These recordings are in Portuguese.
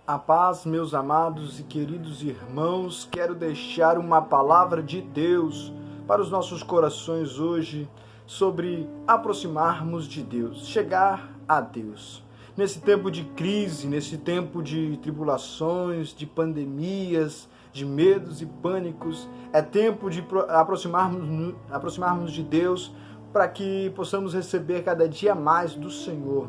A paz, meus amados e queridos irmãos, quero deixar uma palavra de Deus para os nossos corações hoje sobre aproximarmos de Deus, chegar a Deus. Nesse tempo de crise, nesse tempo de tribulações, de pandemias, de medos e pânicos, é tempo de aproximarmos de Deus para que possamos receber cada dia mais do Senhor.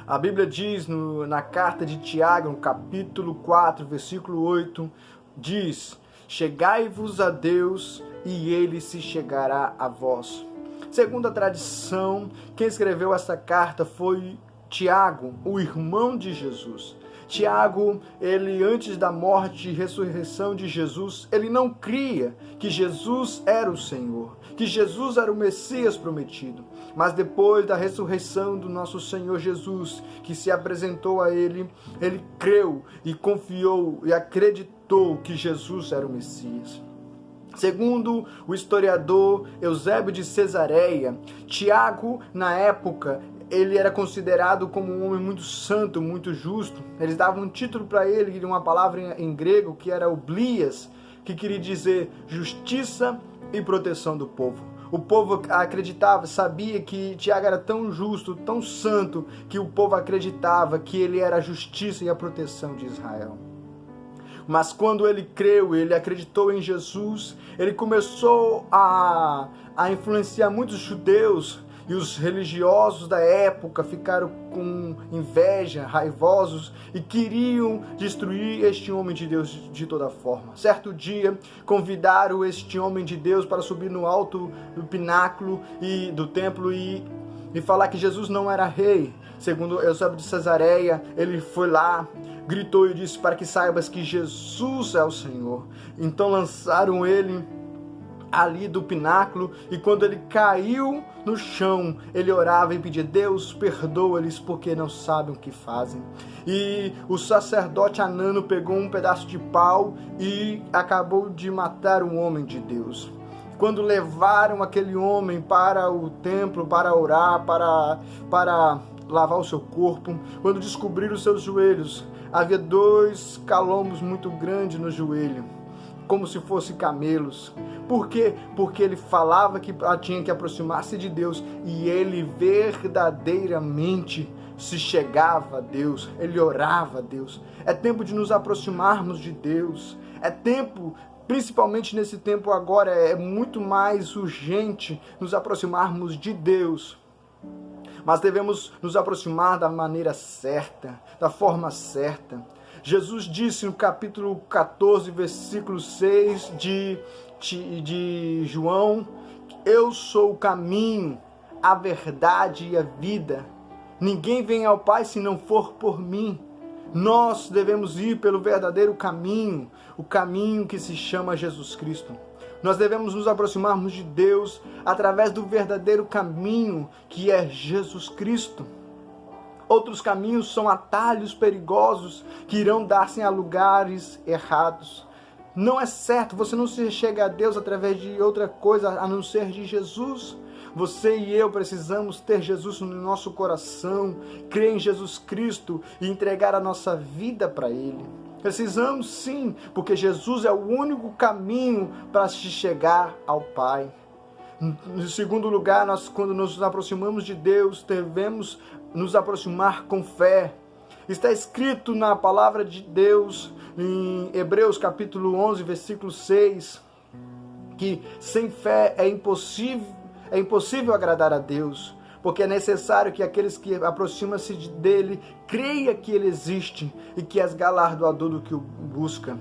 A Bíblia diz na carta de Tiago, no capítulo 4, versículo 8, diz: chegai-vos a Deus e ele se chegará a vós. Segundo a tradição, quem escreveu essa carta foi Tiago, o irmão de Jesus. Tiago, ele antes da morte e ressurreição de Jesus, ele não cria que Jesus era o Senhor, que Jesus era o Messias prometido. Mas depois da ressurreição do nosso Senhor Jesus, que se apresentou a ele, ele creu e confiou e acreditou que Jesus era o Messias. Segundo o historiador Eusébio de Cesareia, Tiago, na época, ele era considerado como um homem muito santo, muito justo. Eles davam um título para ele, uma palavra em grego, que era oblias, que queria dizer justiça e proteção do povo. O povo acreditava, sabia que Tiago era tão justo, tão santo, que o povo acreditava que ele era a justiça e a proteção de Israel. Mas quando ele creu, ele acreditou em Jesus, ele começou a influenciar muitos judeus, e os religiosos da época ficaram com inveja, raivosos, e queriam destruir este homem de Deus de toda forma. Certo dia, convidaram este homem de Deus para subir no alto do pináculo do templo e falar que Jesus não era rei. Segundo Eusébio de Cesareia, ele foi lá, gritou e disse: para que saibas que Jesus é o Senhor. Então lançaram ele ali do pináculo, e quando ele caiu no chão, ele orava e pedia: Deus, perdoa-lhes porque não sabem o que fazem. E o sacerdote Anano pegou um pedaço de pau e acabou de matar um homem de Deus. Quando levaram aquele homem para o templo, para orar, para lavar o seu corpo, quando descobriram os seus joelhos, havia 2 calombos muito grandes no joelho, como se fossem camelos. Por quê? Porque ele falava que tinha que aproximar-se de Deus, e ele verdadeiramente se chegava a Deus, ele orava a Deus. É tempo de nos aproximarmos de Deus, é tempo, principalmente nesse tempo agora, é muito mais urgente nos aproximarmos de Deus. Mas devemos nos aproximar da maneira certa, da forma certa. Jesus disse no capítulo 14, versículo 6 de João: eu sou o caminho, a verdade e a vida. Ninguém vem ao Pai se não for por mim. Nós devemos ir pelo verdadeiro caminho, o caminho que se chama Jesus Cristo. Nós devemos nos aproximarmos de Deus através do verdadeiro caminho, que é Jesus Cristo. Outros caminhos são atalhos perigosos que irão dar-se a lugares errados. Não é certo, você não se chega a Deus através de outra coisa a não ser de Jesus. Você e eu precisamos ter Jesus no nosso coração, crer em Jesus Cristo e entregar a nossa vida para Ele. Precisamos sim, porque Jesus é o único caminho para se chegar ao Pai. Em segundo lugar, quando nos aproximamos de Deus, devemos nos aproximar com fé. Está escrito na palavra de Deus, em Hebreus capítulo 11, versículo 6, que sem fé é impossível agradar a Deus, porque é necessário que aqueles que aproximam-se dele creiam que ele existe e que és galardoador do que o busca.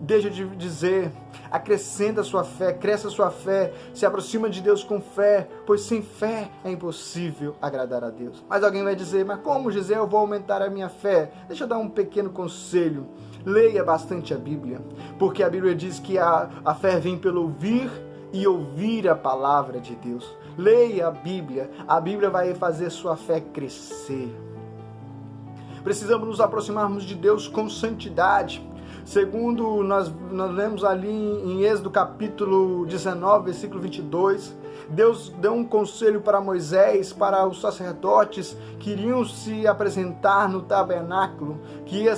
Deixa de dizer, acrescenta a sua fé, cresça a sua fé, se aproxima de Deus com fé, pois sem fé é impossível agradar a Deus. Mas alguém vai dizer: mas como, Gisele, eu vou aumentar a minha fé? Deixa eu dar um pequeno conselho. Leia bastante a Bíblia, porque a Bíblia diz que a fé vem pelo ouvir e ouvir a palavra de Deus. Leia a Bíblia vai fazer sua fé crescer. Precisamos nos aproximarmos de Deus com santidade. Segundo nós lemos ali em Êxodo capítulo 19, versículo 22, Deus deu um conselho para Moisés, para os sacerdotes que iriam se apresentar no tabernáculo, que ia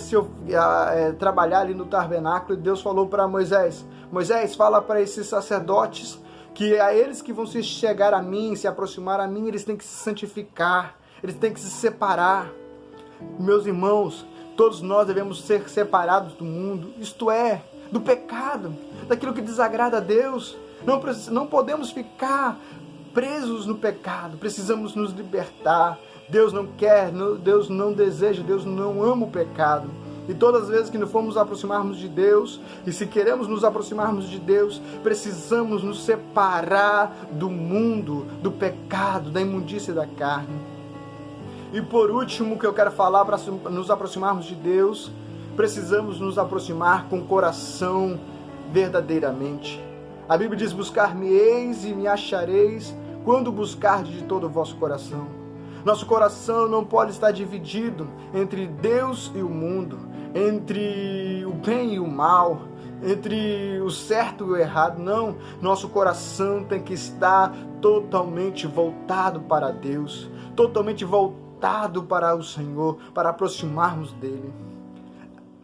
trabalhar ali no tabernáculo, e Deus falou para Moisés: Moisés, fala para esses sacerdotes que a eles que vão se chegar a mim, se aproximar a mim, eles têm que se santificar, eles têm que se separar. Meus irmãos, todos nós devemos ser separados do mundo, isto é, do pecado, daquilo que desagrada a Deus. Não podemos ficar presos no pecado, precisamos nos libertar. Deus não quer, Deus não deseja, Deus não ama o pecado. E todas as vezes que nos formos aproximarmos de Deus, e se queremos nos aproximarmos de Deus, precisamos nos separar do mundo, do pecado, da imundícia da carne. E por último, que eu quero falar, para nos aproximarmos de Deus, precisamos nos aproximar com o coração verdadeiramente. A Bíblia diz: buscar-me-eis e me achareis quando buscardes de todo o vosso coração. Nosso coração não pode estar dividido entre Deus e o mundo, entre o bem e o mal, entre o certo e o errado. Não, nosso coração tem que estar totalmente voltado para Deus, totalmente voltado para o Senhor, para aproximarmos dele.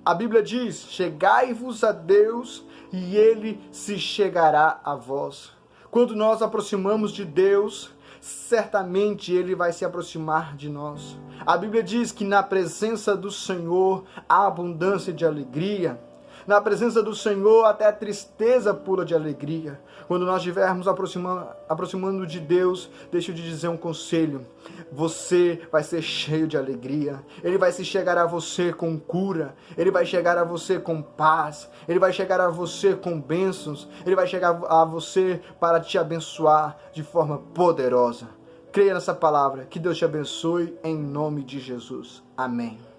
A Bíblia diz: chegai-vos a Deus e Ele se chegará a vós. Quando nós aproximamos de Deus, certamente Ele vai se aproximar de nós. A Bíblia diz que na presença do Senhor há abundância de alegria. Na presença do Senhor até a tristeza pula de alegria. Quando nós estivermos aproximando de Deus, deixa eu te dizer um conselho: você vai ser cheio de alegria. Ele vai se chegar a você com cura. Ele vai chegar a você com paz. Ele vai chegar a você com bênçãos. Ele vai chegar a você para te abençoar de forma poderosa. Creia nessa palavra. Que Deus te abençoe em nome de Jesus. Amém.